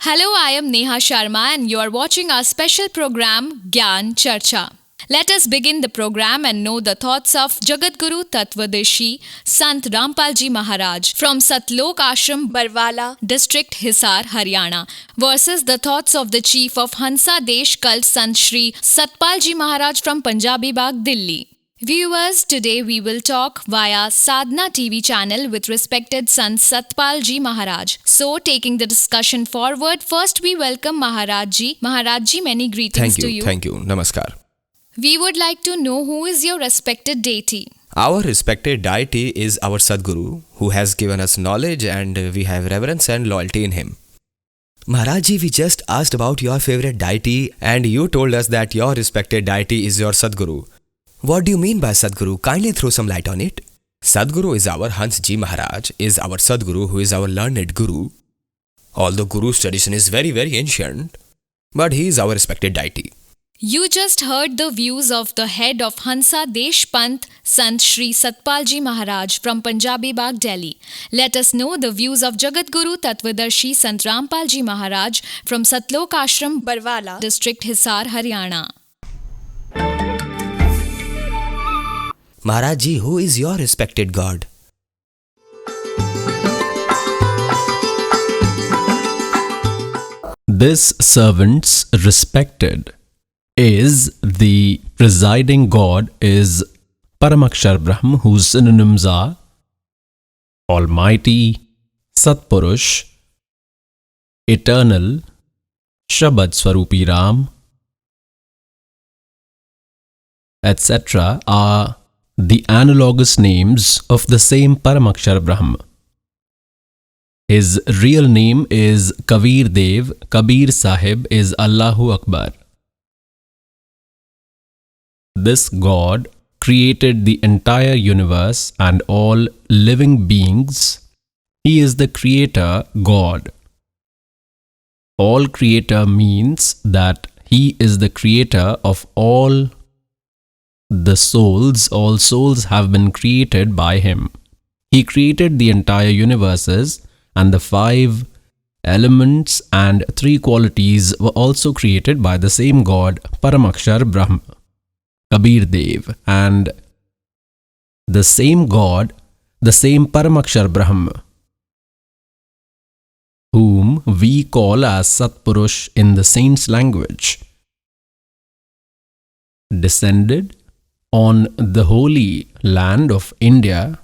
Hello, I am Neha Sharma and you are watching our special program Gyan Charcha. Let us begin the program and know the thoughts of Jagadguru Tattvadarshi Sant Rampal Ji Maharaj from SATLOK Ashram Barwala district Hisar Haryana versus the thoughts of the chief of Hansa Desh Cult Sant Shri Satpal Ji Maharaj from Punjabi Bagh, Delhi. Viewers, today we will talk via Sadhana TV channel with respected Sant Satpal Ji Maharaj. So, taking the discussion forward, first we welcome Maharaj Ji. Maharaj Ji, many greetings to you. Thank you. Namaskar. We would like to know who is your respected deity. Our respected deity is our Sadguru, who has given us knowledge and we have reverence and loyalty in him. Maharaji, we just asked about your favorite deity and you told us that your respected deity is your Sadguru. What do you mean by Sadguru? Kindly throw some light on it. Sadguru is our Hans Ji Maharaj, is our Sadguru who is our learned Guru. Although Guru's tradition is very ancient, but he is our respected deity. You just heard the views of the head of Hansa Desh Panth, Sant Shri Satpal Ji Maharaj from Punjabi Bagh, Delhi. Let us know the views of Jagadguru Tattvadarshi Sant Rampal Ji Maharaj from SATLOK Ashram Barwala district Hisar Haryana. Maharaj Ji, who is your respected God? This servant's respected is the presiding God is Paramakshar Brahm, whose synonyms are Almighty, Satpurush, Eternal, Shabad Swarupi Ram, etc. are the analogous names of the same Paramakshar Brahm. His real name is Kabir Dev. Kabir Sahib is Allahu Akbar. This God created the entire universe and all living beings. He is the creator God. All creator means that he is the creator of all the souls. All souls have been created by him. He created the entire universes, and the 5 elements and 3 qualities were also created by the same God, Paramakshar Brahm, Kabir Dev, and the same God, the same Paramakshar Brahm, whom we call as Satpurush in the saints' language, descended on the holy land of India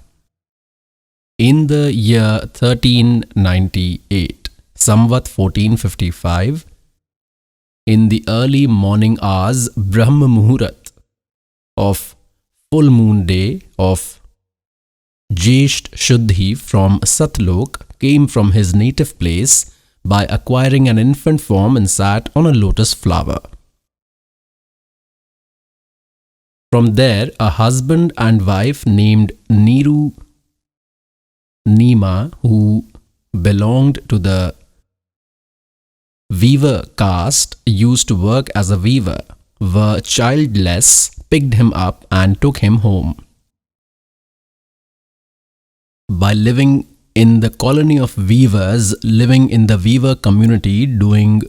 in the year 1398, Samvat 1455, in the early morning hours, Brahma Muhurat of full moon day of Jesht Shuddhi from Satlok, came from his native place by acquiring an infant form and sat on a lotus flower. From there, a husband and wife named Niru Nima, who belonged to the weaver caste, used to work as a weaver, were childless, picked him up and took him home. By living in the colony of weavers, living in the weaver community, doing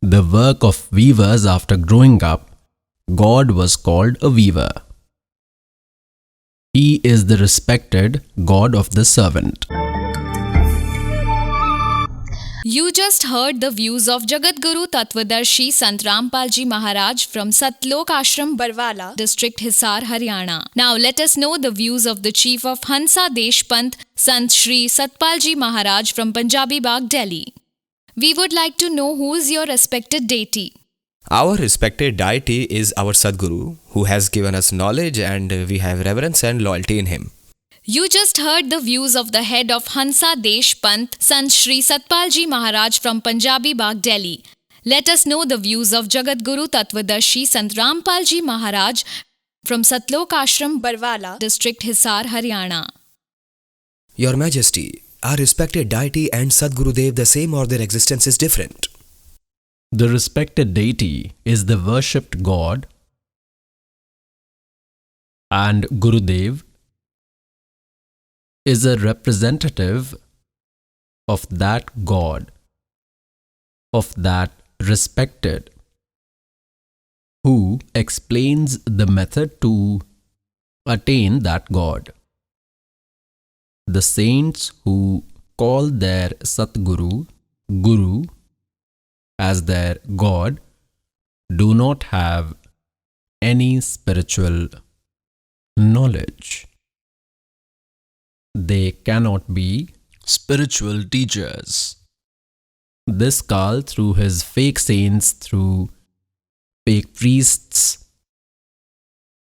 the work of weavers after growing up, God was called a weaver. He is the respected God of the servant. You just heard the views of Jagadguru Tattvadarshi Sant Rampal Ji Maharaj from SATLOK Ashram Barwala district Hisar Haryana. Now let us know the views of the chief of Hansa Desh Panth, Sant Shri Satpal Ji Maharaj from Punjabi Bagh, Delhi. We would like to know who is your respected deity. Our respected deity is our Sadguru, who has given us knowledge and we have reverence and loyalty in him. You just heard the views of the head of Hansa Desh Panth, Sant Shri Satpal Ji Maharaj from Punjabi Bagh, Delhi. Let us know the views of Jagadguru Tattvadarshi Sant Rampal Ji Maharaj from Satlok Ashram Barwala district Hisar Haryana. Your Majesty, our respected deity and Sadguru Dev the same or their existence is different? The respected deity is the worshipped God, and Gurudev is a representative of that God. of that respected, who explains the method to attain that God. The saints who call their Satguru, Guru, as their God, do not have any spiritual knowledge. They cannot be spiritual teachers. This Kal, through his fake saints, through fake priests,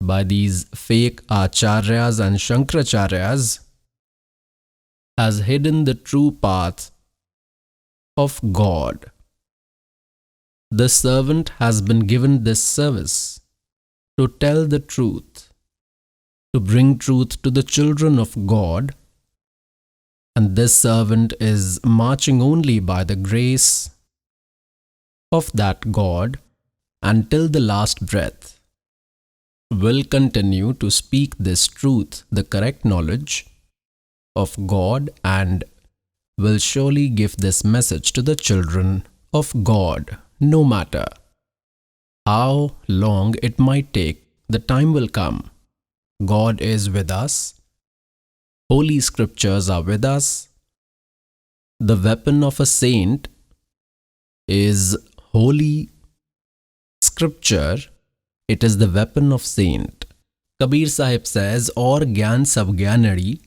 by these fake acharyas and shankracharyas, has hidden the true path of God. The servant has been given this service to tell the truth, to bring truth to the children of God, and this servant is marching only by the grace of that God until the last breath, will continue to speak this truth, the correct knowledge of God, and will surely give this message to the children of God. No matter how long it might take, the time will come. God is with us. Holy scriptures are with us. The weapon of a saint is holy scripture. It is the weapon of saint. Kabir Sahib says, "Aur gyan sab gyanari,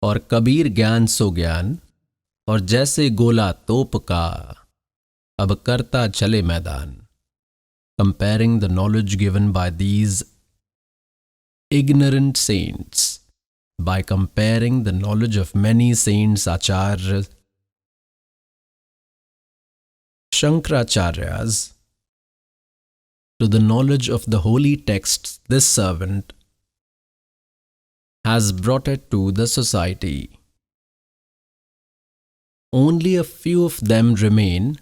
और कबीर ज्ञान सो ज्ञान, और जैसे गोला तोप का, अब करता चले मैदान." Comparing the knowledge given by these ignorant saints, by comparing the knowledge of many saints, acharyas, shankracharyas, to the knowledge of the holy texts, this servant has brought it to the society. Only a few of them remain,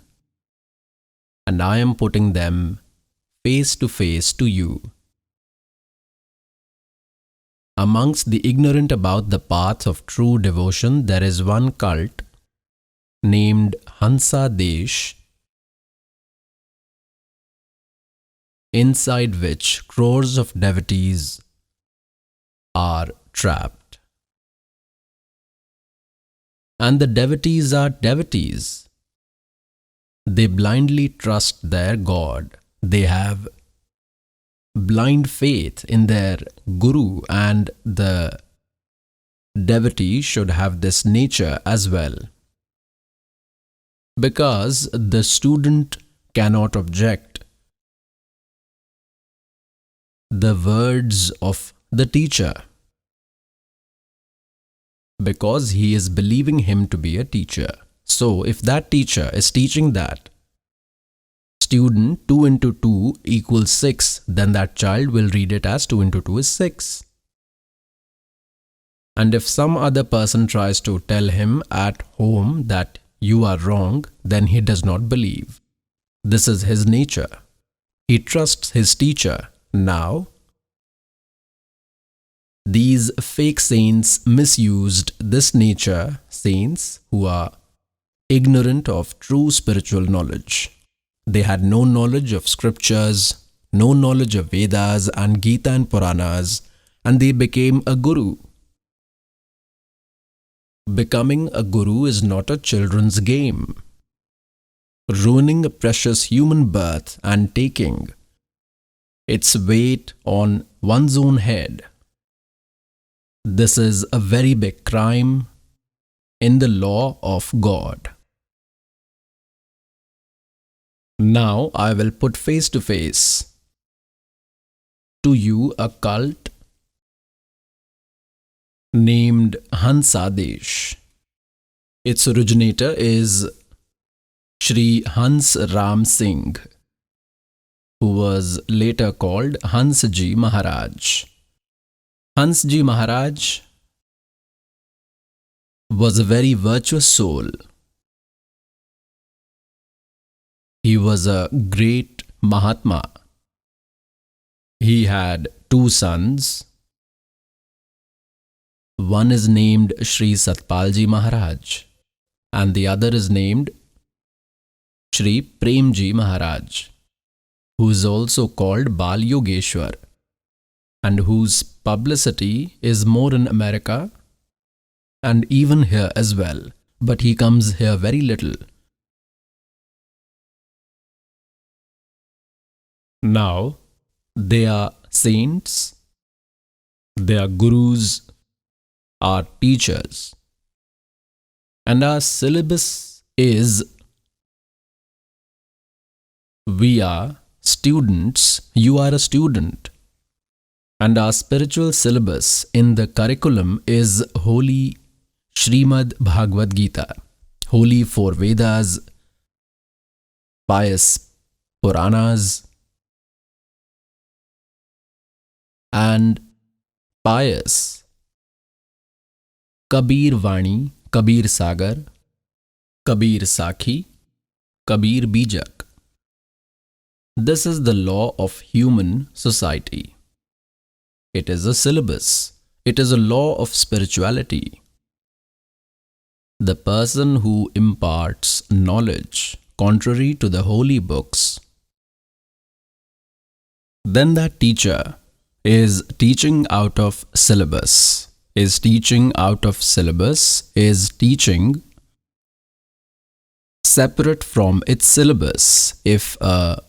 and I am putting them face to face to you. Amongst the ignorant about the path of true devotion, there is one cult named Hansa Desh, inside which crores of devotees are trapped. And the devotees are devotees. They blindly trust their God. They have blind faith in their Guru, and the devotee should have this nature as well. Because the student cannot object the words of the teacher, because he is believing him to be a teacher. So if that teacher is teaching that student 2 into 2 equals 6, then that child will read it as 2 into 2 is 6. And if some other person tries to tell him at home that you are wrong, then he does not believe. This is his nature. He trusts his teacher. Now, these fake saints misused this nature, saints who are ignorant of true spiritual knowledge. They had no knowledge of scriptures, no knowledge of Vedas and Gita and Puranas, and they became a guru. Becoming a guru is not a children's game. Ruining a precious human birth and taking its weight on one's own head. This is a very big crime in the law of God. Now I will put face to face to you a cult named Hansa Desh. Its originator is Shri Hans Ram Singh, who was later called Hansji Maharaj. Hansji Maharaj was a very virtuous soul. He was a great Mahatma. He had 2 sons. One is named Shri Satpal Ji Maharaj, and the other is named Shri Premji Maharaj, who is also called Bal Yogeshwar, and whose publicity is more in America and even here as well, but he comes here very little. Now, they are saints, they are gurus, our teachers, and our syllabus is we are students, you are a student, and our spiritual syllabus in the curriculum is Holy Srimad Bhagavad Gita, Holy Four Vedas, pious Puranas, and pious Kabir Vani, Kabir Sagar, Kabir Sakhi, Kabir Bijak. This is the law of human society. It is a syllabus. It is a law of spirituality. The person who imparts knowledge contrary to the holy books, then that teacher is teaching out of syllabus, is teaching separate from its syllabus. If a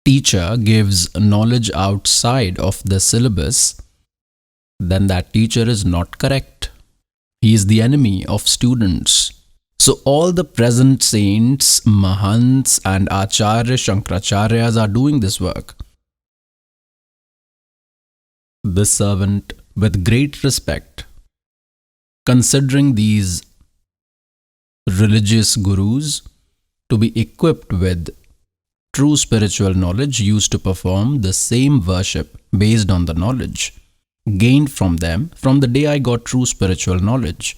teacher gives knowledge outside of the syllabus, then that teacher is not correct. He is the enemy of students. So all the present saints, Mahants and Acharya Shankaracharyas are doing this work. The servant, with great respect, considering these religious gurus to be equipped with true spiritual knowledge, used to perform the same worship based on the knowledge gained from them from the day I got true spiritual knowledge.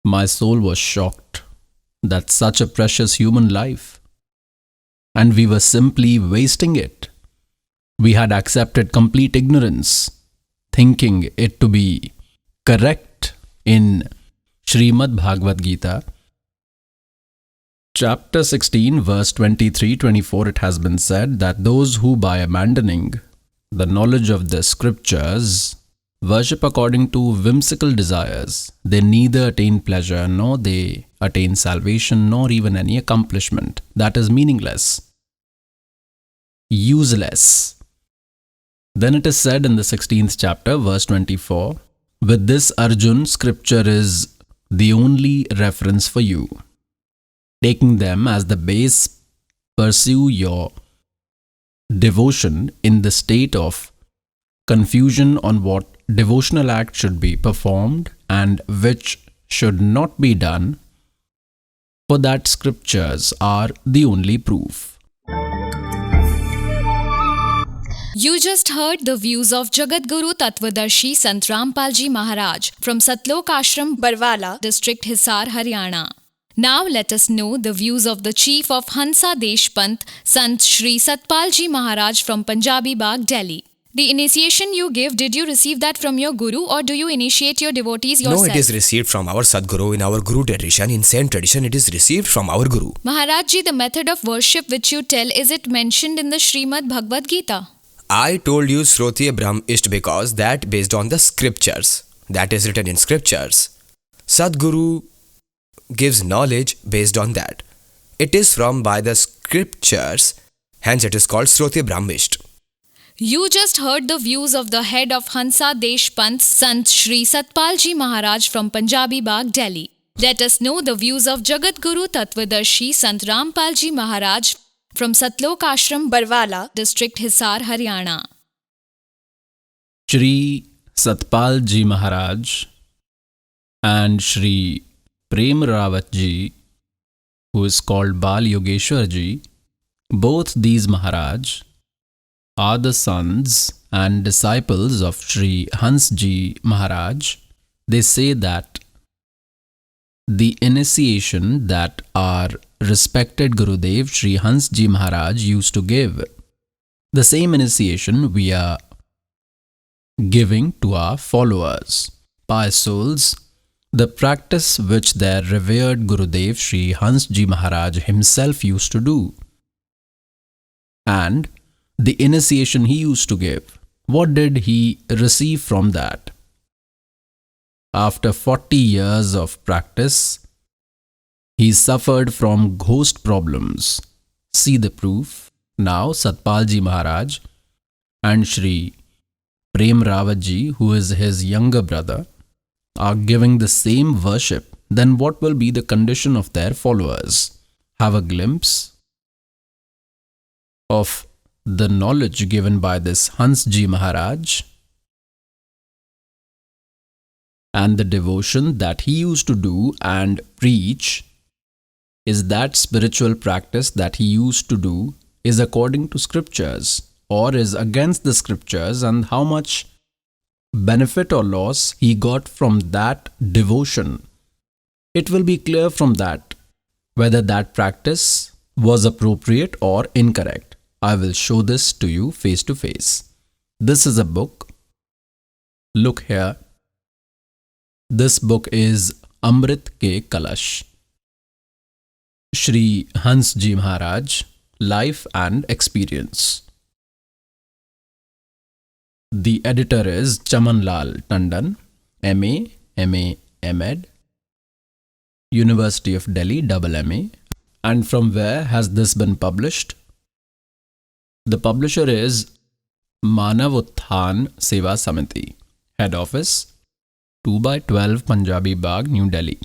My soul was shocked that such a precious human life, and we were simply wasting it. We had accepted complete ignorance, thinking it to be correct in Srimad Bhagavad Gita. Chapter 16, verse 23-24, it has been said that those who by abandoning the knowledge of the scriptures worship according to whimsical desires, they neither attain pleasure nor they attain salvation nor even any accomplishment. That is meaningless, useless. Then it is said in the 16th chapter, verse 24, with this Arjun, scripture is the only reference for you. Taking them as the base, pursue your devotion in the state of confusion on what devotional act should be performed and which should not be done, for that scriptures are the only proof. You just heard the views of Jagadguru Tattvadarshi Sant Rampal Ji Maharaj from SATLOK Ashram, Barwala, District Hisar, Haryana. Now let us know the views of the Chief of Hansa Desh Panth, Sant Shri Satpal Ji Maharaj from Punjabi Bagh, Delhi. The initiation you give, did you receive that from your Guru or do you initiate your devotees yourself? No, it is received from our Sadguru in our Guru tradition. In same tradition, it is received from our Guru. Maharaj Ji, the method of worship which you tell, is it mentioned in the Srimad Bhagavad Gita? I told you Srotriya Brahm Isht because that based on the scriptures. That is written in scriptures. Sadguru gives knowledge based on that. It is from by the scriptures, hence it is called Srotriya Brahm Isht. You just heard the views of the head of Hansa Desh Panth, Sant Shri Satpal Ji Maharaj from Punjabi Bagh, Delhi. Let us know the views of Jagadguru Tattvadarshi Sant Rampal Ji Maharaj from SATLOK Ashram, Barwala, District Hisar, Haryana. Shri Satpal Ji Maharaj and Shri Prem Rawat Ji, who is called Bal Yogeshwar Ji, both these Maharaj are the sons and disciples of Shri Hans Ji Maharaj. They say that the initiation that our respected Gurudev Shri Hans Ji Maharaj used to give, the same initiation we are giving to our followers, pious souls the practice which their revered Gurudev Sri Hans Ji Maharaj himself used to do, and the initiation he used to give. What did he receive from that? After 40 years of practice, he suffered from ghost problems. See the proof. Now Satpal Ji Maharaj and Shri Prem Rawat Ji, who is his younger brother, are giving the same worship. Then what will be the condition of their followers? Have a glimpse of the knowledge given by this Hans Ji Maharaj and the devotion that he used to do and preach. Is that spiritual practice that he used to do is according to scriptures or is against the scriptures, and how much benefit or loss he got from that devotion? It will be clear from that whether that practice was appropriate or incorrect. I will show this to you face to face. This is a book. Look here. This book is Amrit Ke Kalash. Shri Hans Ji Maharaj, Life and Experience. The editor is Chaman Lal Tandon, MA, MA, MEd, University of Delhi, MA. And from where has this been published? The publisher is Manav Utthan Seva Samiti, Head Office, 2/12 Punjabi Bagh, New Delhi.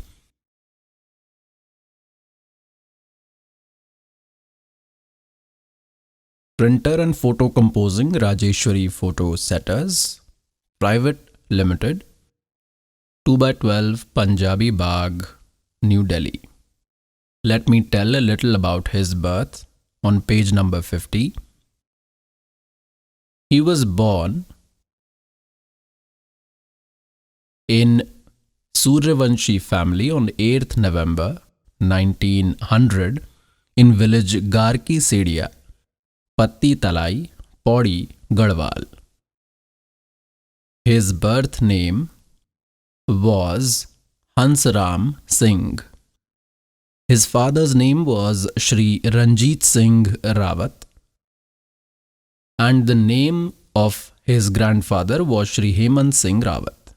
Printer and photo composing Rajeshwari Photo Setters, Private Limited, 2/12 Punjabi Bagh, New Delhi. Let me tell a little about his birth on page number 50. He was born in Suryavanshi family on 8th November 1900 in village Garki Sedia, Patti Talai, Paudi, Garhwal. His birth name was Hansram Singh. His father's name was Shri Ranjit Singh Rawat, and the name of his grandfather was Shri Hemant Singh Rawat,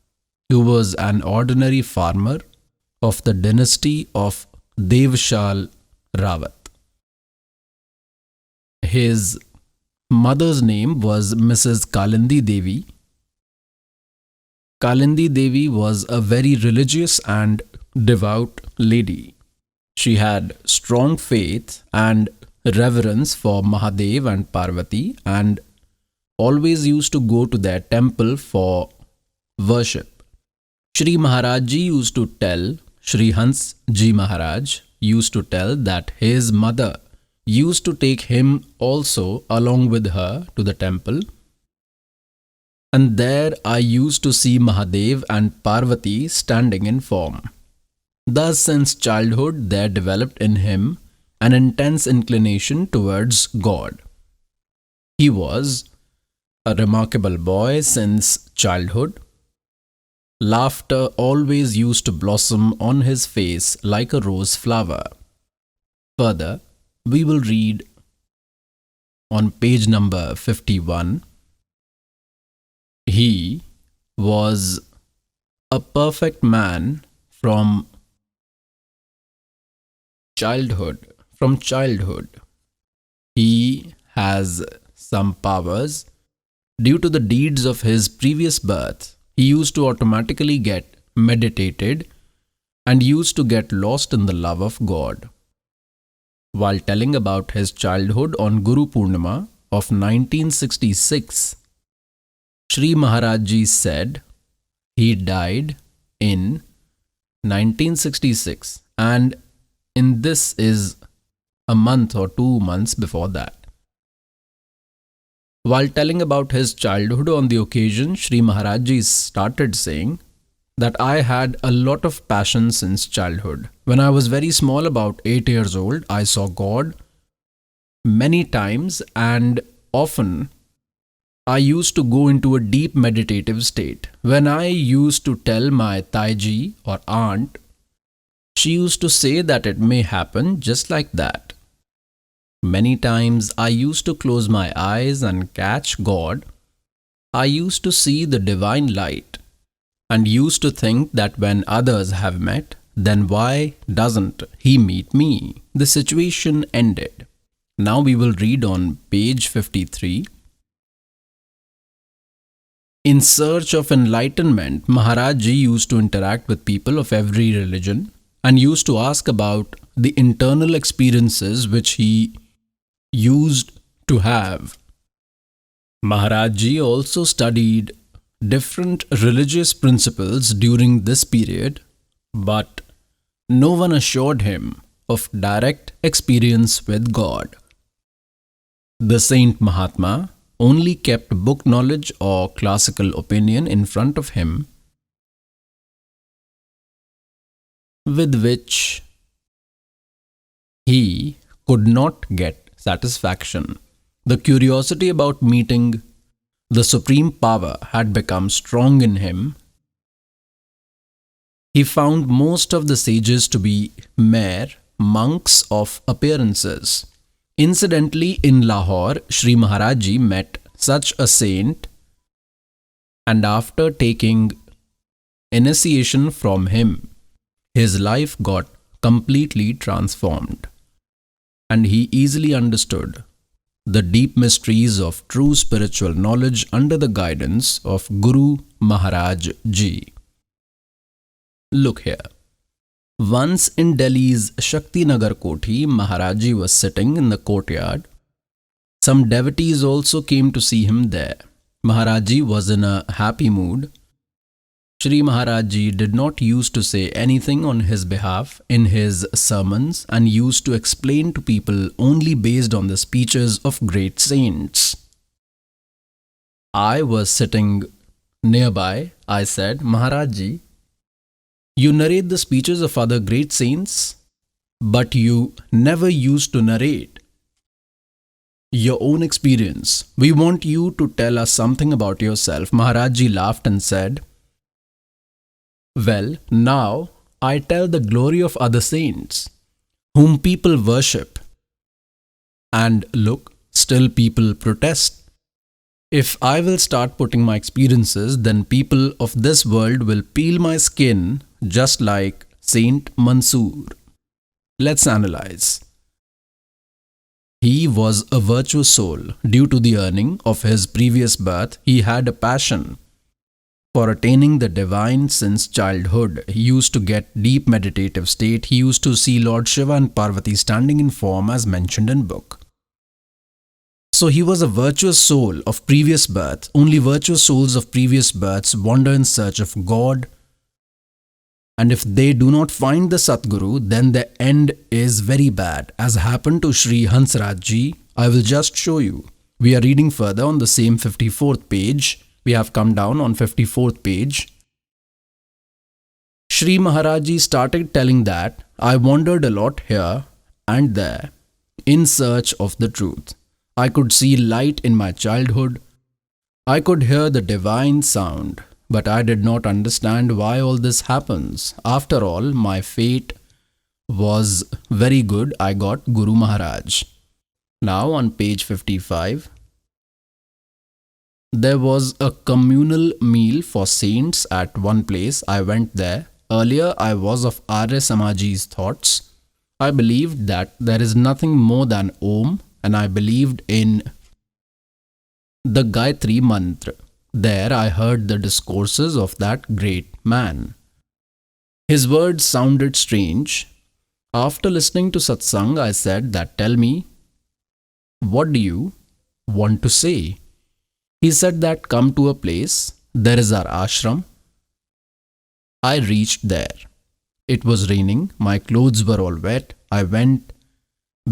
who was an ordinary farmer of the dynasty of Devshal Rawat. His mother's name was Mrs. Kalindi Devi. Kalindi Devi was a very religious and devout lady. She had strong faith and reverence for Mahadev and Parvati and always used to go to their temple for worship. Shri Maharaj Ji used to tell, Shri Hans Ji Maharaj used to tell that his mother used to take him also along with her to the temple, and there I used to see Mahadev and Parvati standing in form. Thus, since childhood, there developed in him an intense inclination towards God. He was a remarkable boy since childhood. Laughter always used to blossom on his face like a rose flower. Further, we will read on page number 51. He was a perfect man from childhood. He has some powers. Due to the deeds of his previous birth, he used to automatically get meditated and used to get lost in the love of God. While telling about his childhood on Guru Purnima of 1966, Shri Maharaj Ji said he died in 1966, and in this is a month or 2 months before that. While telling about his childhood on the occasion, Shri Maharaj Ji started saying that I had a lot of passion since childhood. When I was very small, about 8 years old, I saw God many times, and often I used to go into a deep meditative state. When I used to tell my Taiji or aunt, she used to say that it may happen just like that. Many times I used to close my eyes and catch God. I used to see the divine light and used to think that when others have met, then why doesn't he meet me? The situation ended. Now we will read on page 53. In search of enlightenment, Maharaj Ji used to interact with people of every religion and used to ask about the internal experiences which he used to have. Maharaj Ji also studied different religious principles during this period, but no one assured him of direct experience with God. The Saint Mahatma only kept book knowledge or classical opinion in front of him, with which he could not get satisfaction. The curiosity about meeting the supreme power had become strong in him. He found most of the sages to be mere monks of appearances. Incidentally, in Lahore, Sri Maharaj Ji met such a saint, and after taking initiation from him, his life got completely transformed, and he easily understood the deep mysteries of true spiritual knowledge under the guidance of Guru Maharaj Ji. Look here. Once in Delhi's Shakti Nagar Kothi, Maharaj Ji was sitting in the courtyard. Some devotees also came to see him there. Maharaj Ji was in a happy mood. Shri Maharaj Ji did not use to say anything on his behalf in his sermons and used to explain to people only based on the speeches of great saints. I was sitting nearby. I said, Maharaj Ji, you narrate the speeches of other great saints, but you never used to narrate your own experience. We want you to tell us something about yourself. Maharaj Ji laughed and said, well, now I tell the glory of other saints, whom people worship. And look, still people protest. If I will start putting my experiences, then people of this world will peel my skin just like Saint Mansoor. Let's analyze. He was a virtuous soul. Due to the earning of his previous birth, he had a passion for attaining the divine since childhood. He used to get deep meditative state. He used to see Lord Shiva and Parvati standing in form as mentioned in book. So he was a virtuous soul of previous birth. Only virtuous souls of previous births wander in search of God. And if they do not find the Satguru, then the end is very bad, as happened to Sri Hansraj Ji. I will just show you. We are reading further on the same 54th page. We have come down on 54th page. Sri Maharaj Ji started telling that I wandered a lot here and there in search of the truth. I could see light in my childhood. I could hear the divine sound, but I did not understand why all this happens. After all, my fate was very good. I got Guru Maharaj. Now on page 55, there was a communal meal for saints at one place. I went there. Earlier, I was of Arya Samaji's thoughts. I believed that there is nothing more than Om, and I believed in the Gayatri Mantra. There I heard the discourses of that great man. His words sounded strange. After listening to satsang, I said that, tell me, what do you want to say? He said that come to a place, there is our ashram. I reached there. It was raining, my clothes were all wet. I went,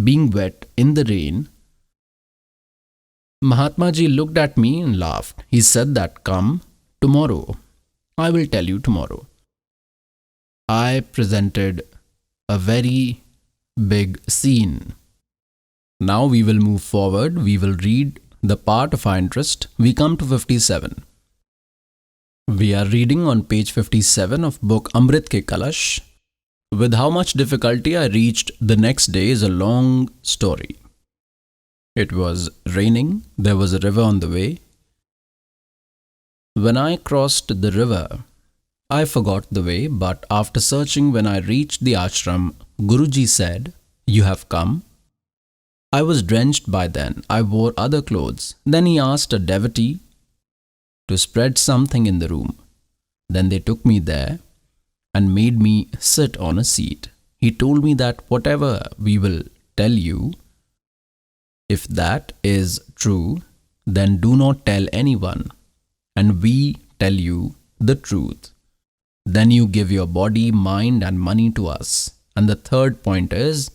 being wet in the rain. Mahatma Ji looked at me and laughed. He said that come tomorrow. I will tell you tomorrow. I presented a very big scene. Now we will move forward. We will read the part of our interest, we come to 57. We are reading on page 57 of book Amrit Ke Kalash. With how much difficulty I reached the next day is a long story. It was raining, there was a river on the way. When I crossed the river, I forgot the way, but after searching when I reached the ashram, Guruji said, "You have come." I was drenched by then. I wore other clothes. Then he asked a devotee to spread something in the room. Then they took me there and made me sit on a seat. He told me that whatever we will tell you, if that is true, then do not tell anyone, and we tell you the truth. Then you give your body, mind and money to us. And the third point is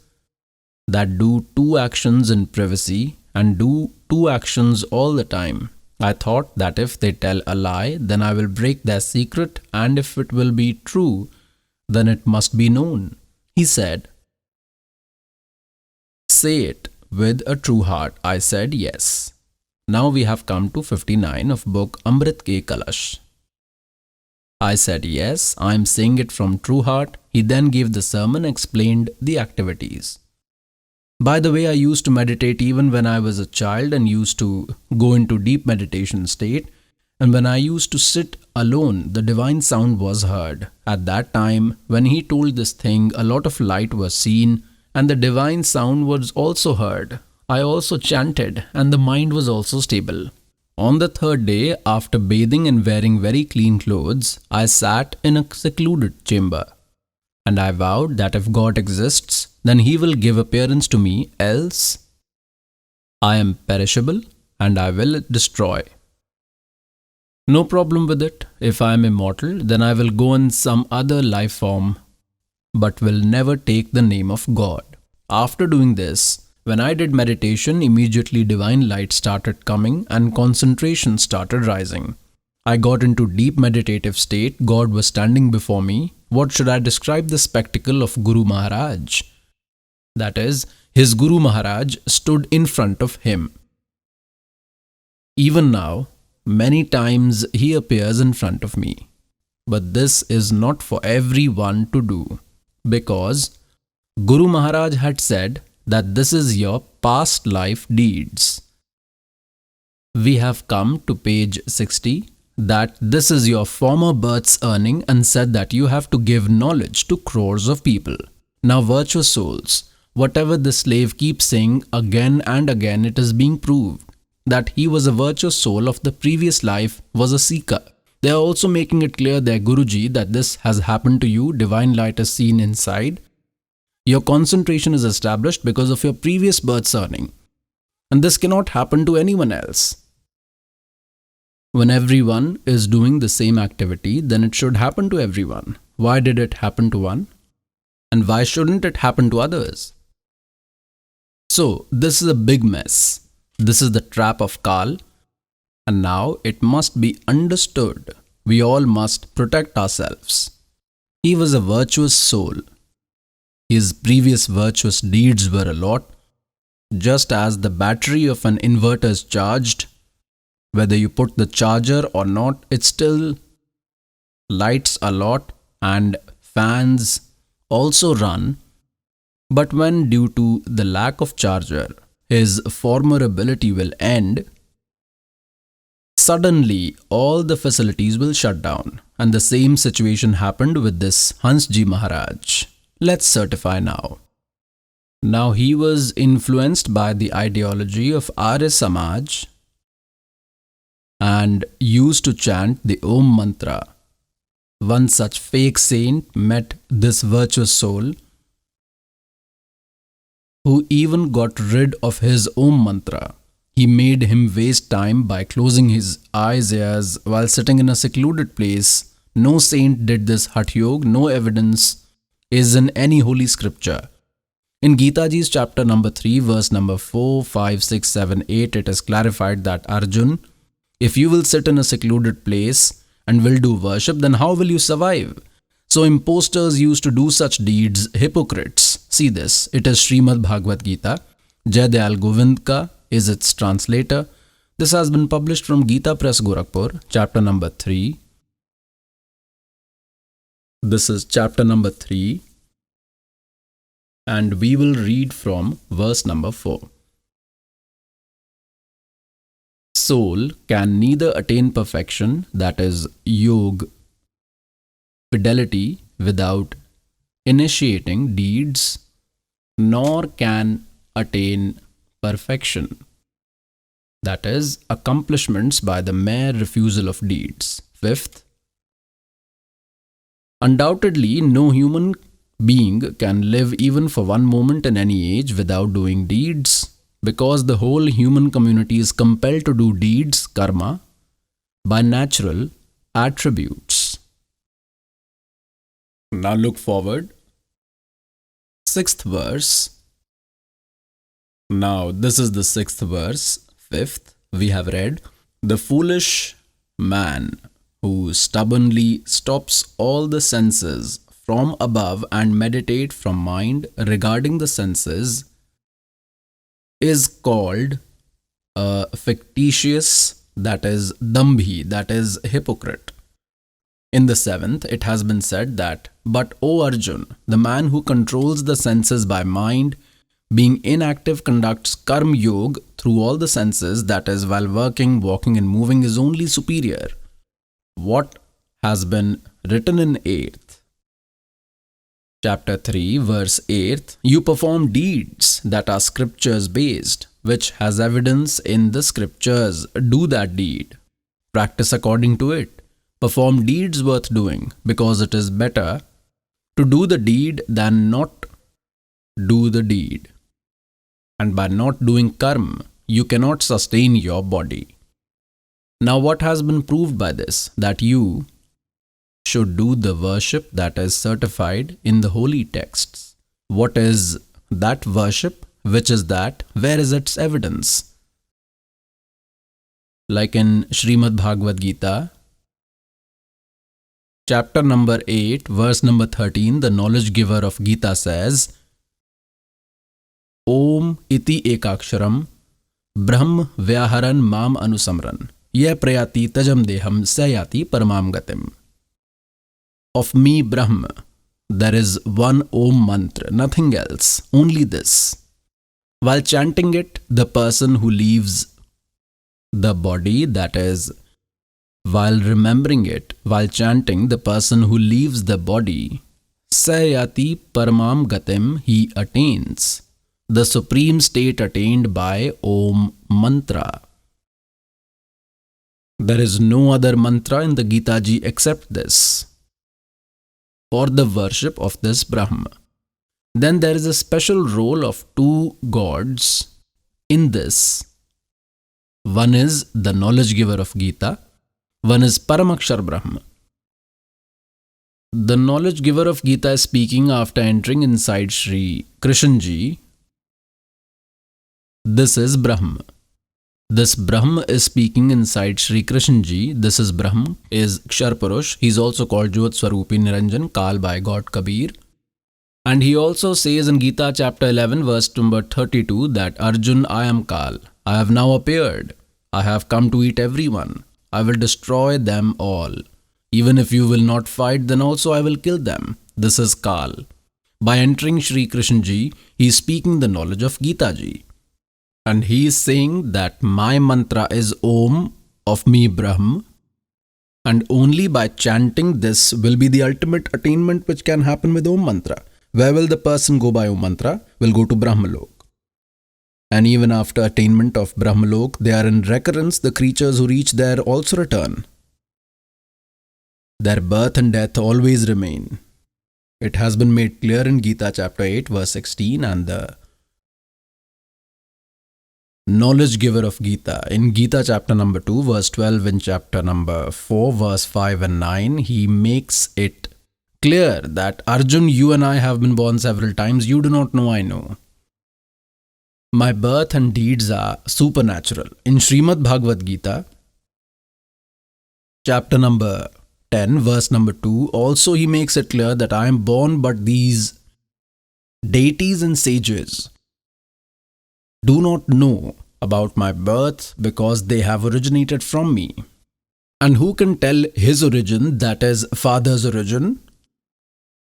that do 2 actions in privacy and do 2 actions all the time. I thought that if they tell a lie, then I will break their secret, and if it will be true, then it must be known. He said, "Say it with a true heart." I said yes. Now we have come to 59 of book Amrit Ke Kalash. I said yes, I am saying it from true heart. He then gave the sermon, explained the activities. By the way, I used to meditate even when I was a child and used to go into deep meditation state. And when I used to sit alone, the divine sound was heard. At that time, when he told this thing, a lot of light was seen and the divine sound was also heard. I also chanted and the mind was also stable. On the third day, after bathing and wearing very clean clothes, I sat in a secluded chamber. And I vowed that if God exists, then he will give appearance to me, else I am perishable and I will destroy. No problem with it. If I am immortal, then I will go in some other life form, but will never take the name of God. After doing this, when I did meditation, immediately divine light started coming and concentration started rising. I got into deep meditative state. God was standing before me. What should I describe the spectacle of Guru Maharaj? That is, his Guru Maharaj stood in front of him. Even now, many times he appears in front of me. But this is not for everyone to do, because Guru Maharaj had said that this is your past life deeds. We have come to page 60, that this is your former birth's earning, and said that you have to give knowledge to crores of people. Now virtuous souls, whatever the slave keeps saying again and again, it is being proved that he was a virtuous soul of the previous life, was a seeker. They are also making it clear there, Guruji, that this has happened to you, divine light is seen inside. Your concentration is established because of your previous birth's earning. And this cannot happen to anyone else. When everyone is doing the same activity, then it should happen to everyone. Why did it happen to one? And why shouldn't it happen to others? So, this is a big mess. This is the trap of Kal. And now it must be understood. We all must protect ourselves. He was a virtuous soul. His previous virtuous deeds were a lot. Just as the battery of an inverter is charged, whether you put the charger or not, it still lights a lot and fans also run. But when due to the lack of charger, his former ability will end, suddenly all the facilities will shut down. And the same situation happened with this Hansji Maharaj. Let's certify now. Now he was influenced by the ideology of Arya Samaj and used to chant the Om mantra. One such fake saint met this virtuous soul who even got rid of his Om mantra. He made him waste time by closing his eyes, ears while sitting in a secluded place. No saint did this Hatha Yoga. No evidence is in any holy scripture. In Gita Ji's chapter number 3, verse number 4, 5, 6, 7, 8, it is clarified that Arjun, if you will sit in a secluded place and will do worship, then how will you survive? So imposters used to do such deeds, hypocrites. See this, it is Srimad Bhagavad Gita. Jai Dayal Govind Ka is its translator. This has been published from Gita Press, Gorakhpur, chapter number 3. This is chapter number 3, and we will read from verse number 4. Soul can neither attain perfection, that is, yog, fidelity, without initiating deeds, nor can attain perfection, that is, accomplishments, by the mere refusal of deeds. Fifth, undoubtedly, no human being can live even for one moment in any age without doing deeds, because the whole human community is compelled to do deeds, karma, by natural attributes. Now look forward. 6th verse. Now this is the 6th verse. 5th, we have read, the foolish man who stubbornly stops all the senses from above and meditate from mind regarding the senses is called a fictitious, that is dambhi, that is hypocrite. In the 7th, it has been said that, but O Arjun, the man who controls the senses by mind, being inactive, conducts karma yoga through all the senses, that is, while working, walking and moving, is only superior. What has been written in 8th? Chapter 3, verse 8, you perform deeds that are scriptures based, which has evidence in the scriptures. Do that deed. Practice according to it. Perform deeds worth doing, because it is better to do the deed than not do the deed. And by not doing karma, you cannot sustain your body. Now what has been proved by this? That you should do the worship that is certified in the holy texts. What is that worship? Which is that? Where is its evidence? Like in Srimad Bhagavad Gita, chapter number 8, verse number 13, the knowledge giver of Gita says, Om iti ekaksharam brahm vyaharan mam anusamran ye prayati tajam deham sayati paramam gatim. Of me, Brahma, there is one Om mantra, nothing else, only this. While chanting it, the person who leaves the body, that is, while remembering it, while chanting, the person who leaves the body, sayati paramam gatim, he attains the supreme state attained by Om mantra. There is no other mantra in the Gita Ji except this, for the worship of this Brahma. Then there is a special role of two gods in this. One is the knowledge giver of Gita, one is Paramakshar Brahma. The knowledge giver of Gita is speaking after entering inside Sri Krishna Ji. This is Brahma. This Brahma is speaking inside Sri Krishna Ji. This is Brahma, is Kshar Purush. He is also called Jyot Swarupi Niranjan, Kal by God Kabir. And he also says in Gita chapter 11, verse number 32, that Arjun, I am Kal. I have now appeared. I have come to eat everyone. I will destroy them all. Even if you will not fight, then also I will kill them. This is Kal. By entering Sri Krishna Ji, he is speaking the knowledge of Gita Ji. And he is saying that my mantra is Om of me Brahm, and only by chanting this will be the ultimate attainment which can happen with Om mantra. Where will the person go by Om mantra? Will go to Brahmalok. And even after attainment of Brahmalok, they are in recurrence. The creatures who reach there also return. Their birth and death always remain. It has been made clear in Gita chapter 8, verse 16, and the knowledge giver of Gita in Gita chapter number 2, verse 12, in chapter number 4, verse 5 and 9, he makes it clear that Arjun, you and I have been born several times. You do not know, I know. My birth and deeds are supernatural. In Srimad Bhagavad Gita, chapter number 10, verse number 2, also he makes it clear that I am born, but these deities and sages do not know about my birth because they have originated from me. And who can tell his origin, that is, father's origin?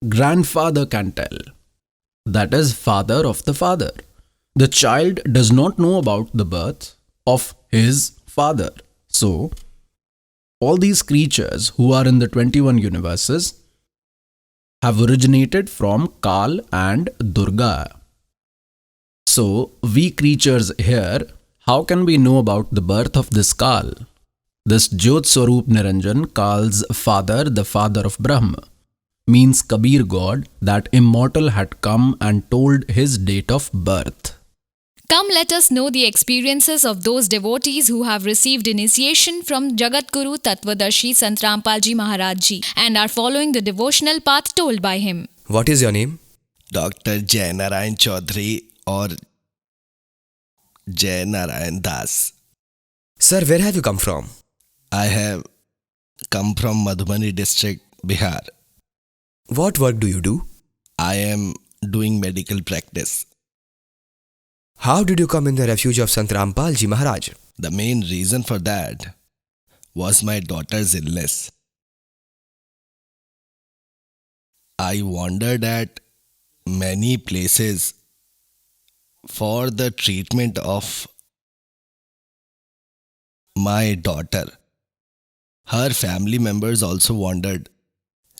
Grandfather can tell, that is, father of the father. The child does not know about the birth of his father. So, all these creatures who are in the 21 universes have originated from Kal and Durga. So, we creatures here, how can we know about the birth of this Kal? This Jyot Swarup Niranjan, Kal's father, the father of Brahma, means Kabir God, that immortal had come and told his date of birth. Come, let us know the experiences of those devotees who have received initiation from Jagatguru Tattvadarshi Sant Rampal Ji Maharaj Ji and are following the devotional path told by him. What is your name? Dr. Jai Narayan Chaudhary or Jai Narayan Das. Sir, where have you come from? I have come from Madhubani district, Bihar. What work do you do? I am doing medical practice. How did you come in the refuge of Sant Rampal Ji Maharaj? The main reason for that was my daughter's illness. I wandered at many places for the treatment of my daughter. Her family members also wandered.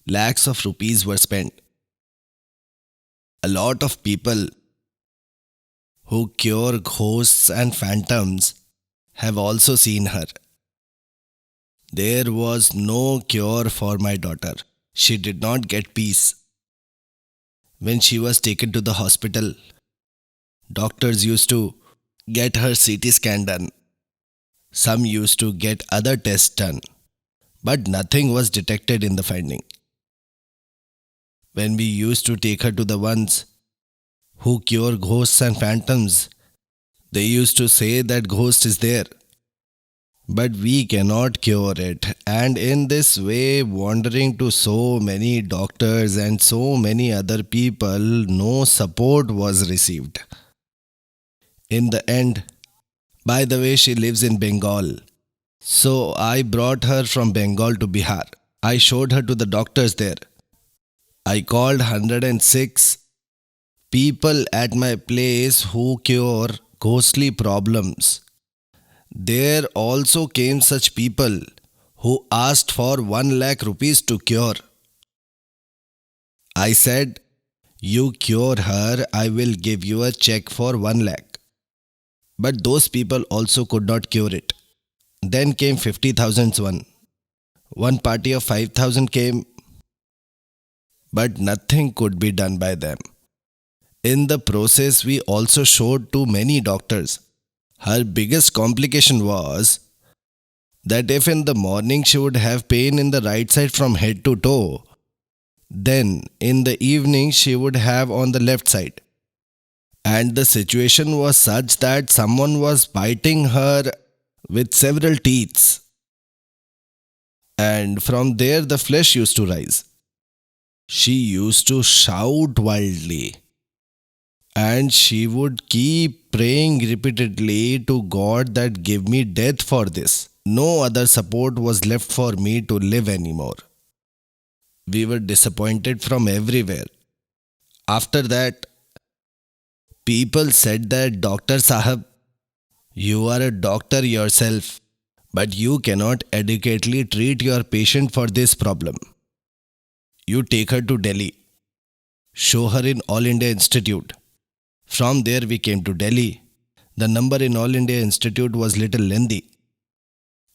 Lakhs of rupees were spent. A lot of people who cure ghosts and phantoms have also seen her. There was no cure for my daughter. She did not get peace. When she was taken to the hospital, doctors used to get her CT scan done. Some used to get other tests done, but nothing was detected in the finding. When we used to take her to the ones who cure ghosts and phantoms, they used to say that ghost is there, but we cannot cure it. And in this way, wandering to so many doctors and so many other people, no support was received. In the end, by the way, she lives in Bengal. So I brought her from Bengal to Bihar. I showed her to the doctors there. I called 106 people at my place who cure ghostly problems. There also came such people who asked for 1 lakh rupees to cure. I said, you cure her, I will give you a check for 1 lakh. But those people also could not cure it. Then came 50,000 one. One party of 5,000 came, but nothing could be done by them. In the process, we also showed to many doctors. Her biggest complication was that if in the morning she would have pain in the right side from head to toe, then in the evening she would have on the left side. And the situation was such that someone was biting her with several teeth. And from there the flesh used to rise. She used to shout wildly. And she would keep praying repeatedly to God that give me death for this. No other support was left for me to live anymore. We were disappointed from everywhere. After that, people said that, Dr. Sahab, you are a doctor yourself, but you cannot adequately treat your patient for this problem. You take her to Delhi. Show her in All India Institute. From there we came to Delhi. The number in All India Institute was little lengthy.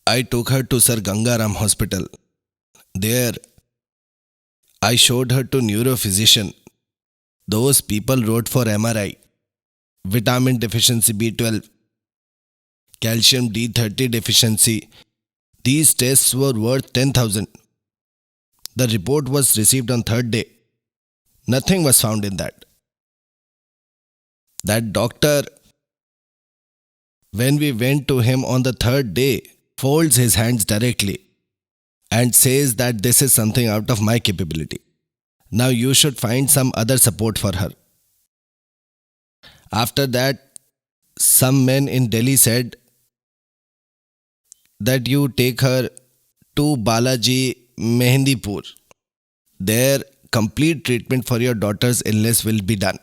I took her to Sir Gangaram Hospital. There, I showed her to neurophysician. Those people wrote for MRI, vitamin deficiency B12, calcium D30 deficiency. These tests were worth 10,000. The report was received on third day. Nothing was found in that. That doctor, when we went to him on the third day, folds his hands directly and says that this is something out of my capability. Now you should find some other support for her. After that, some men in Delhi said that you take her to Balaji Mehendipur. There, complete treatment for your daughter's illness will be done.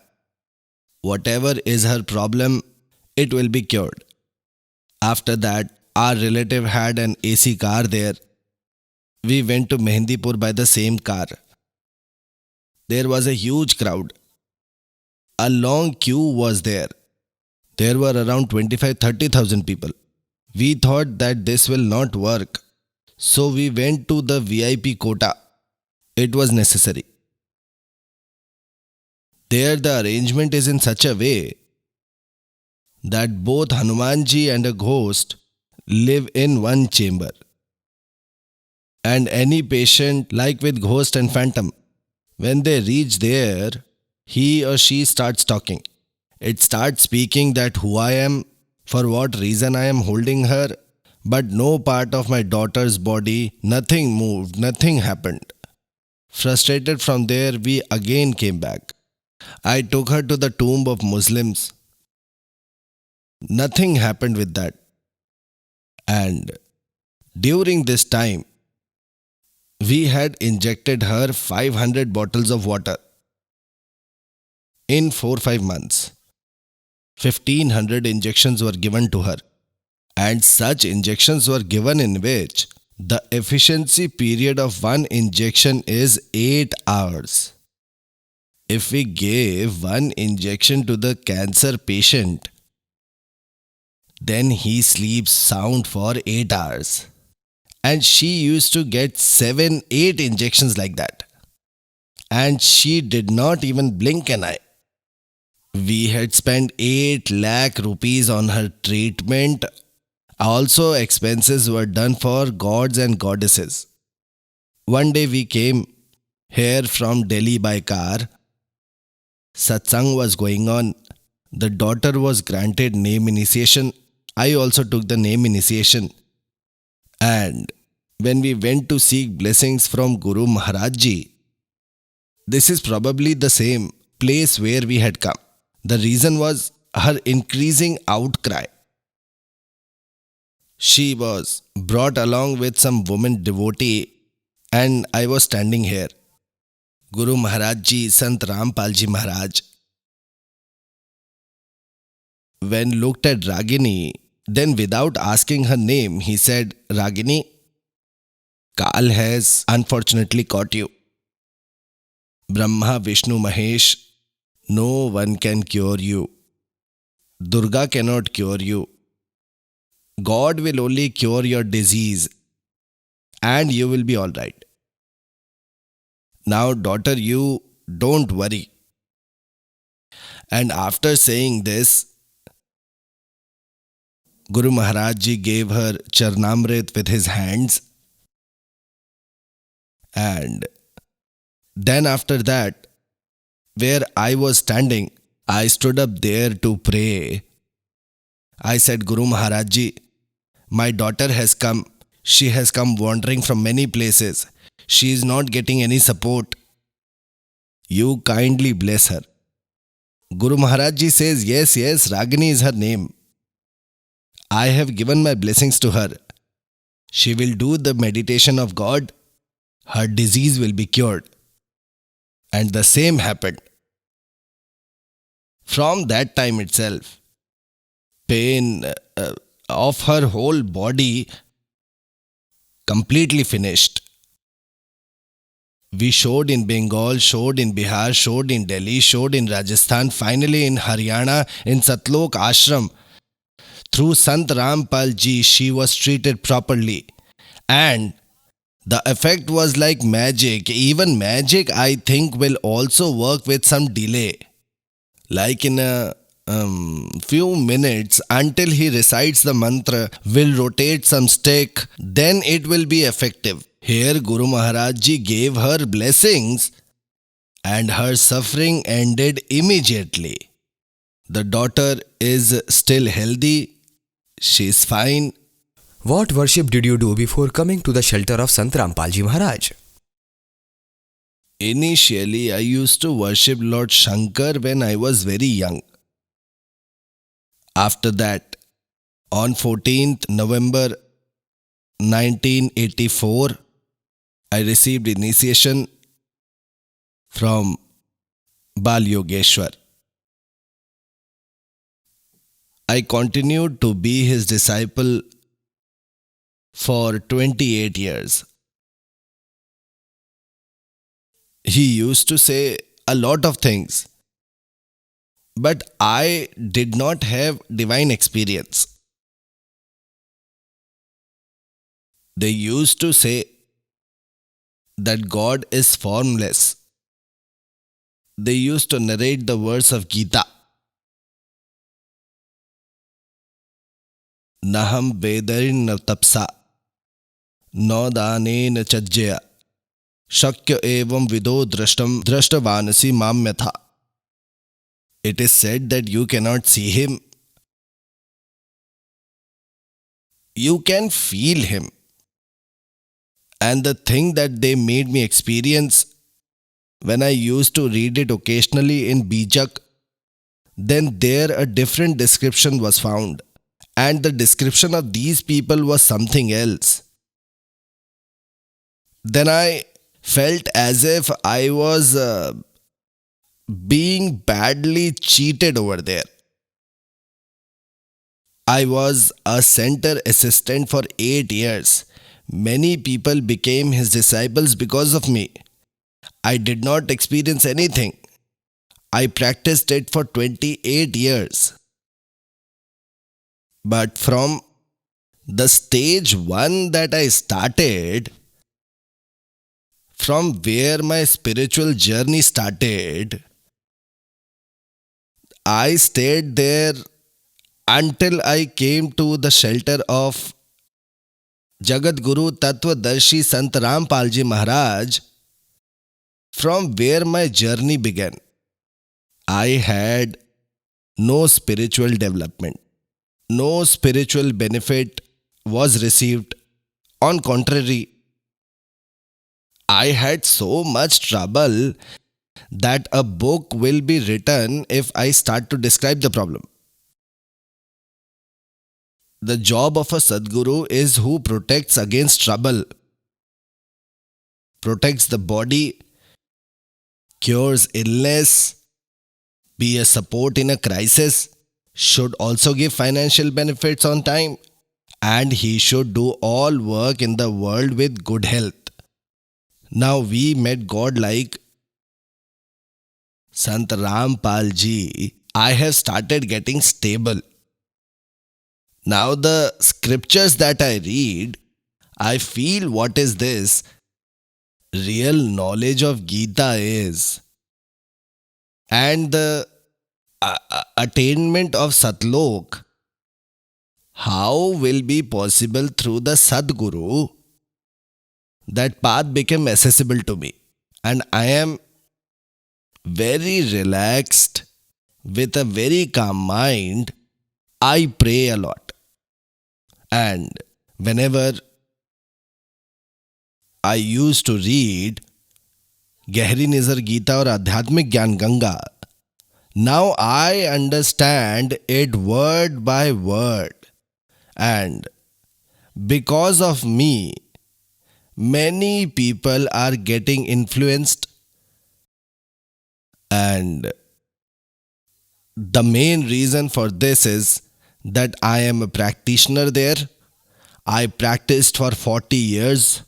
Whatever is her problem, it will be cured. After that, our relative had an AC car there. We went to Mehendipur by the same car. There was a huge crowd. A long queue was there. There were around 25,000-30,000 people. We thought that this will not work. So we went to the VIP quota. It was necessary. There the arrangement is in such a way that both Hanumanji and a ghost live in one chamber. And any patient, like with ghost and phantom, when they reach there, he or she starts talking. It starts speaking that who I am, for what reason I am holding her, but no part of my daughter's body, nothing moved, nothing happened. Frustrated from there, we again came back. I took her to the tomb of Muslims. Nothing happened with that. And during this time, we had injected her 500 bottles of water. In 4-5 months, 1,500 injections were given to her. And such injections were given in which the efficiency period of one injection is 8 hours. If we gave one injection to the cancer patient, then he sleeps sound for 8 hours. And she used to get 7-8 injections like that. And she did not even blink an eye. We had spent 8 lakh rupees on her treatment. Also, expenses were done for gods and goddesses. One day we came here from Delhi by car. Satsang was going on. The daughter was granted name initiation. I also took the name initiation. And when we went to seek blessings from Guru Maharaj ji, this is probably the same place where we had come. The reason was her increasing outcry. She was brought along with some woman devotee and I was standing here. Guru Maharaj ji, Sant Rampal ji Maharaj. When looked at Ragini, then without asking her name, he said, Ragini, Kal has unfortunately caught you. Brahma, Vishnu, Mahesh, no one can cure you. Durga cannot cure you. God will only cure your disease and you will be all right. Now, daughter, you don't worry. And after saying this, Guru Maharaj ji gave her Charnamrit with his hands. And then after that, where I was standing, I stood up there to pray. I said, Guru Maharaj ji, my daughter has come. She has come wandering from many places. She is not getting any support. You kindly bless her. Guru Maharaj ji says, yes, Ragini is her name. I have given my blessings to her. She will do the meditation of God. Her disease will be cured. And the same happened. From that time itself, pain of her whole body completely finished. We showed in Bengal, showed in Bihar, showed in Delhi, showed in Rajasthan, finally in Haryana, in SATLOK Ashram. Through Sant Rampal ji, she was treated properly. And the effect was like magic. Even magic, I think, will also work with some delay. Like in a few minutes, until he recites the mantra, will rotate some stick, then it will be effective. Here Guru Maharaj ji gave her blessings and her suffering ended immediately. The daughter is still healthy. She is fine. What worship did you do before coming to the shelter of Sant Rampal ji Maharaj? Initially, I used to worship Lord Shankar when I was very young. After that, on 14th November 1984, I received initiation from Bal Yogeshwar. I continued to be his disciple for 28 years. He used to say a lot of things, but I did not have divine experience. They used to say that God is formless. They used to narrate the verse of Gita. Naham vedarin na tapsa, no dane na chajjaya, shakya evam vido drashtam drashtavanasi mamyatha. It is said that you cannot see him. You can feel him. And the thing that they made me experience when I used to read it occasionally in Bijak, then there a different description was found. And the description of these people was something else. Then I felt as if I was being badly cheated over there. I was a center assistant for 8 years. Many people became his disciples because of me. I did not experience anything. I practiced it for 28 years. But from the stage 1 that I started, from where my spiritual journey started, I stayed there until I came to the shelter of Jagat Guru Tattvadarshi Sant Rampal Ji Maharaj, from where my journey began. I had no spiritual development. No spiritual benefit was received. On contrary, I had so much trouble that a book will be written if I start to describe the problem. The job of a Sadguru is who protects against trouble, protects the body, cures illness, be a support in a crisis, should also give financial benefits on time, and he should do all work in the world with good health. Now we met God like Sant Rampal Ji. I have started getting stable. Now the scriptures that I read, I feel what is this real knowledge of Gita is. And the attainment of Satlok, how will be possible through the Sadguru? That path became accessible to me. And I am very relaxed, with a very calm mind. I pray a lot. And whenever I used to read Gehri Nizar Gita or Adhyatmik Gyan Ganga, now I understand it word by word. And because of me, many people are getting influenced. And the main reason for this is that I am a practitioner there. I practiced for 40 years.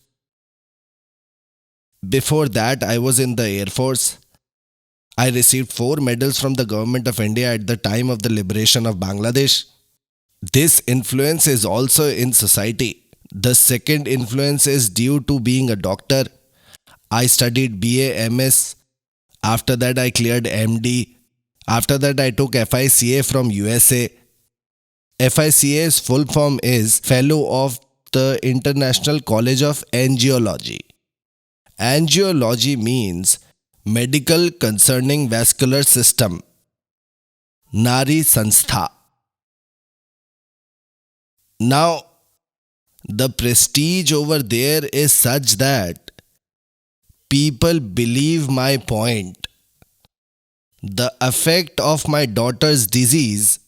Before that, I was in the Air Force. I received 4 medals from the government of India at the time of the liberation of Bangladesh. This influence is also in society. The second influence is due to being a doctor. I studied BA, MS. After that, I cleared MD. After that, I took FICA from USA. FICA's full form is Fellow of the International College of Angiology. Angiology means Medical Concerning Vascular System. Nari Sanstha. Now, the prestige over there is such that people believe my point. The effect of my daughter's disease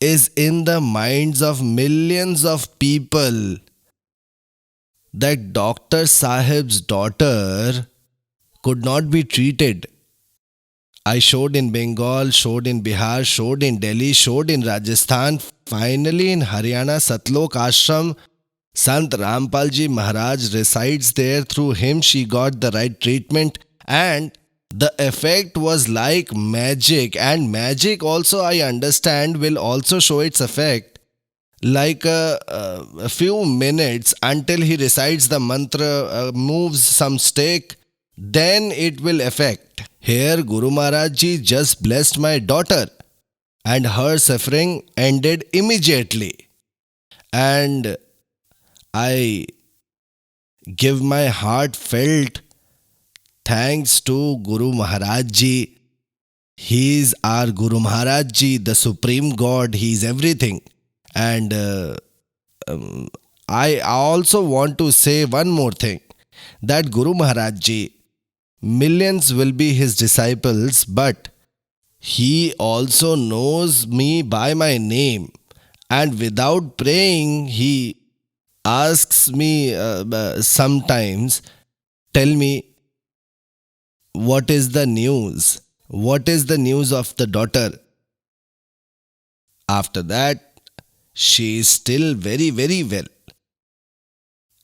is in the minds of millions of people that Dr. Sahib's daughter could not be treated. I showed in Bengal, showed in Bihar, showed in Delhi, showed in Rajasthan, finally in Haryana, SATLOK Ashram. Sant Rampal ji Maharaj resides there. Through him, she got the right treatment, and the effect was like magic. And magic also, I understand, will also show its effect like a few minutes until he recites the mantra, moves some stick, then it will affect. Here, Guru Maharaj ji just blessed my daughter, and her suffering ended immediately. And I give my heartfelt thanks to Guru Maharaj ji. He is our Guru Maharaj ji, the Supreme God. He is everything. And I also want to say one more thing, that Guru Maharaj ji, millions will be his disciples, but he also knows me by my name. And without praying, he asks me sometimes, tell me, what is the news? What is the news of the daughter? After that, she is still very, very well.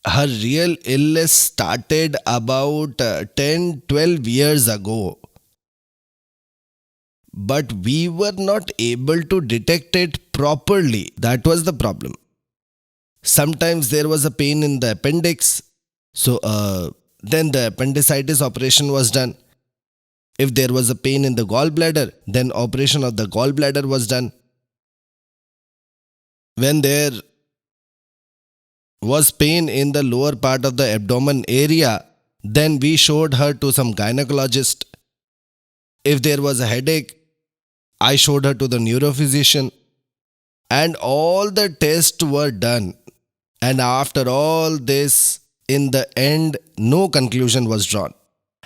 Her real illness started about 10-12 years ago. But we were not able to detect it properly. That was the problem. Sometimes there was a pain in the appendix. So then the appendicitis operation was done. If there was a pain in the gallbladder, then operation of the gallbladder was done. When there was pain in the lower part of the abdomen area, then we showed her to some gynecologist. If there was a headache, I showed her to the neurophysician. And all the tests were done. And after all this, in the end, no conclusion was drawn.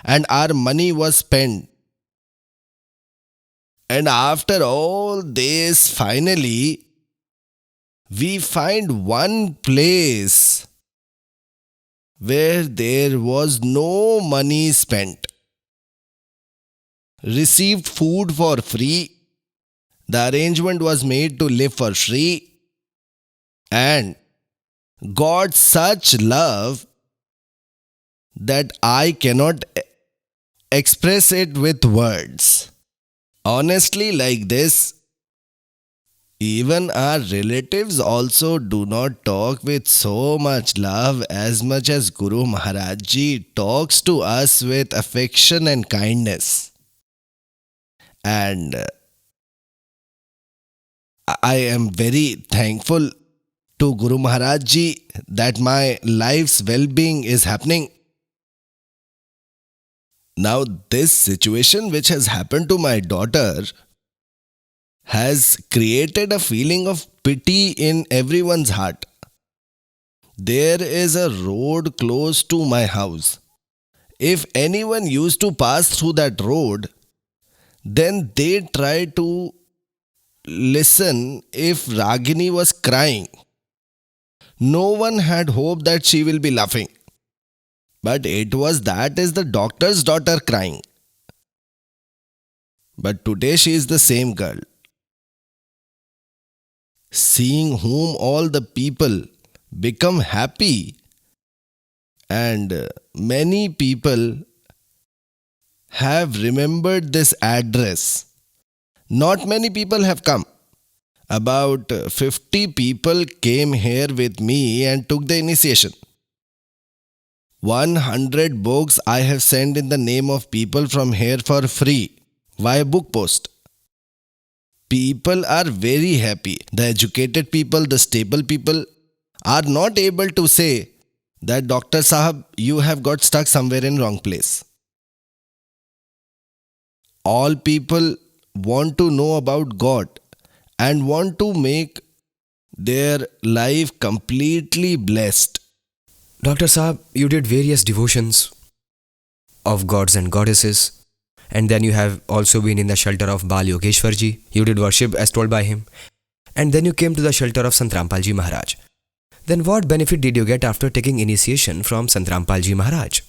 And our money was spent. And after all this, finally, we find one place where there was no money spent. Received food for free. The arrangement was made to live for free. And got such love that I cannot express it with words. Honestly, like this, even our relatives also do not talk with so much love as much as Guru Maharaj ji talks to us with affection and kindness. And I am very thankful to Guru Maharaj ji that my life's well-being is happening. Now this situation which has happened to my daughter has created a feeling of pity in everyone's heart. There is a road close to my house. If anyone used to pass through that road, then they try to listen if Ragini was crying. No one had hoped that she will be laughing. But it was that is the doctor's daughter crying. But today she is the same girl. Seeing whom all the people become happy, and many people have remembered this address. Not many people have come. About 50 people came here with me and took the initiation. 100 books I have sent in the name of people from here for free via book post. People are very happy. The educated people, the stable people are not able to say that Dr. Sahab, you have got stuck somewhere in wrong place. All people want to know about God and want to make their life completely blessed. Dr. Saab, you did various devotions of gods and goddesses, and then you have also been in the shelter of Bal Yogeshwar ji. You did worship as told by him. and then you came to the shelter of Sant Rampal Ji Maharaj. Then what benefit did you get after taking initiation from Sant Rampal Ji Maharaj?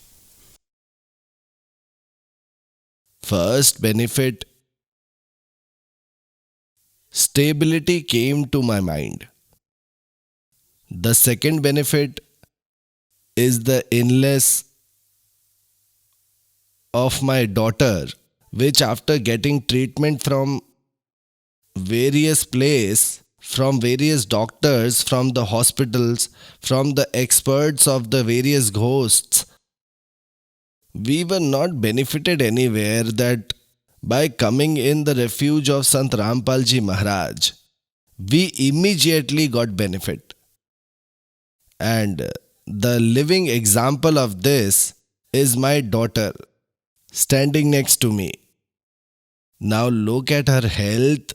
First benefit, stability came to my mind. The second benefit is the illness of my daughter, which after getting treatment from various places, from various doctors, from the hospitals, from the experts of the various ghosts, we were not benefited anywhere that by coming in the refuge of Sant Rampal Ji Maharaj, we immediately got benefit. And the living example of this is my daughter standing next to me. Now look at her health,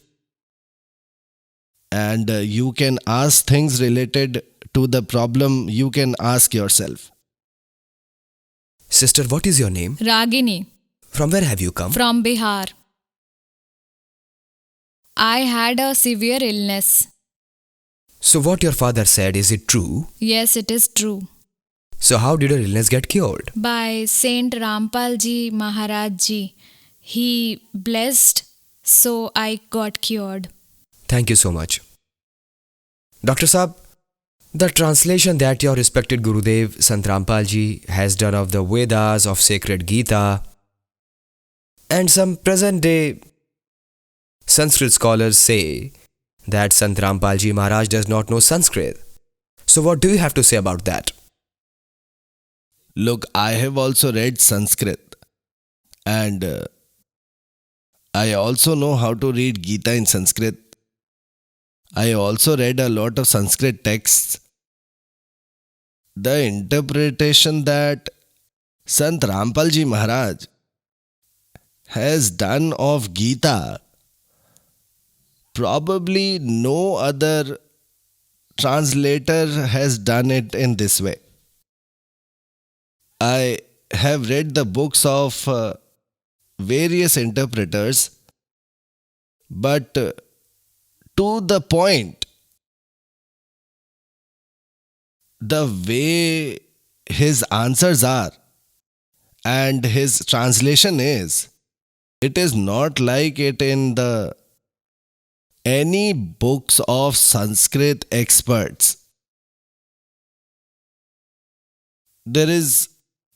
and you can ask things related to the problem, you can ask yourself. Sister, what is your name? Ragini, From where have you come? from Bihar. I had a severe illness. So what your father said, is it true? Yes, it is true. So how did your illness get cured? By Saint Rampal Ji Maharaj Ji. He blessed, so I got cured. Thank you so much. Dr. Saab, the translation that your respected Gurudev Sant Rampal Ji has done of the Vedas, of sacred Gita, and some present day Sanskrit scholars say that Sant Rampal Ji Maharaj does not know Sanskrit. So what do you have to say about that? Look, I have also read Sanskrit, and I also know how to read Gita in Sanskrit. I also read a lot of Sanskrit texts. The interpretation that Sant Rampal Ji Maharaj has done of Gita, probably no other translator has done it in this way. I have read the books of various interpreters, but to the point, the way his answers are and his translation is, it is not like it in the any books of Sanskrit experts. There is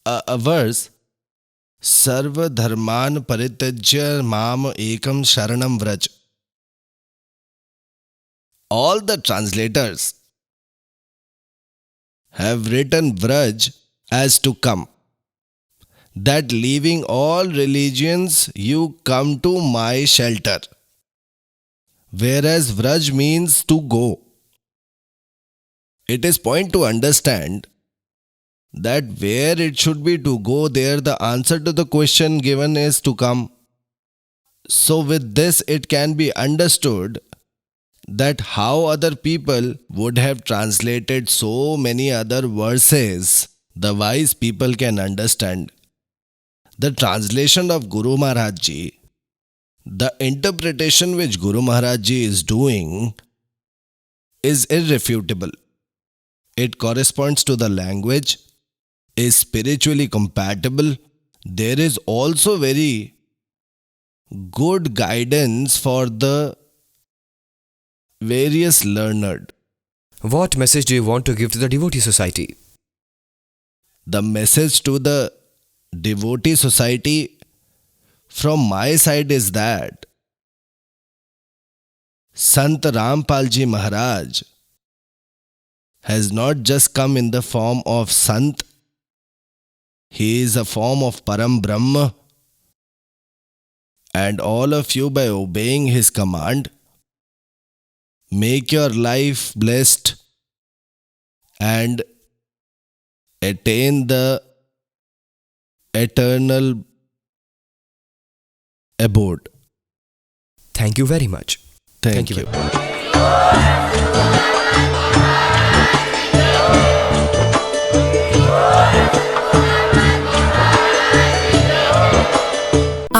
a verse, Sarva Dharman Parityajya Mam Ekam Sharanam Vraj. All the translators have written Vraj as to come. That leaving all religions, you come to my shelter. Whereas Vraj means to go. It is point to understand that where it should be to go, there the answer to the question given is to come. So with this it can be understood that how other people would have translated so many other verses, the wise people can understand. The translation of Guru Maharaj Ji, the interpretation which Guru Maharaj Ji is doing is irrefutable. It corresponds to the language, is spiritually compatible. There is also very good guidance for the various learned. What message do you want to give to the devotee society? The message to the devotee society from my side is that Sant Rampal Ji Maharaj has not just come in the form of Sant, he is a form of Param Brahma, and all of you, by obeying his command, make your life blessed and attain the eternal abode. Thank you very much. Thank you. very much.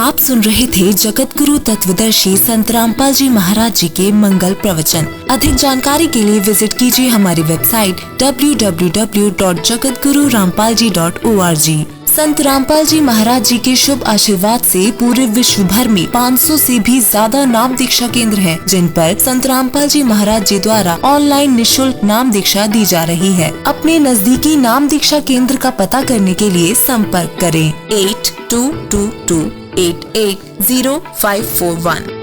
आप सुन रहे थे जगत गुरु तत्वदर्शी संत रामपाल जी महाराज जी के मंगल प्रवचन। अधिक जानकारी के लिए विजिट कीजिए हमारी वेबसाइट www.jagatgururampalji.org। संत रामपाल जी महाराज जी के शुभ आशीर्वाद से पूरे विश्व भर में 500 से भी ज्यादा नाम दीक्षा केंद्र हैं, जिन पर संत रामपाल जी महाराज जी द्वारा ऑनलाइन निशुल्क नाम दीक्षा दी जा रही है। अपने नजदीकी नाम दीक्षा केंद्र का पता करने के लिए संपर्क करें 8222880541।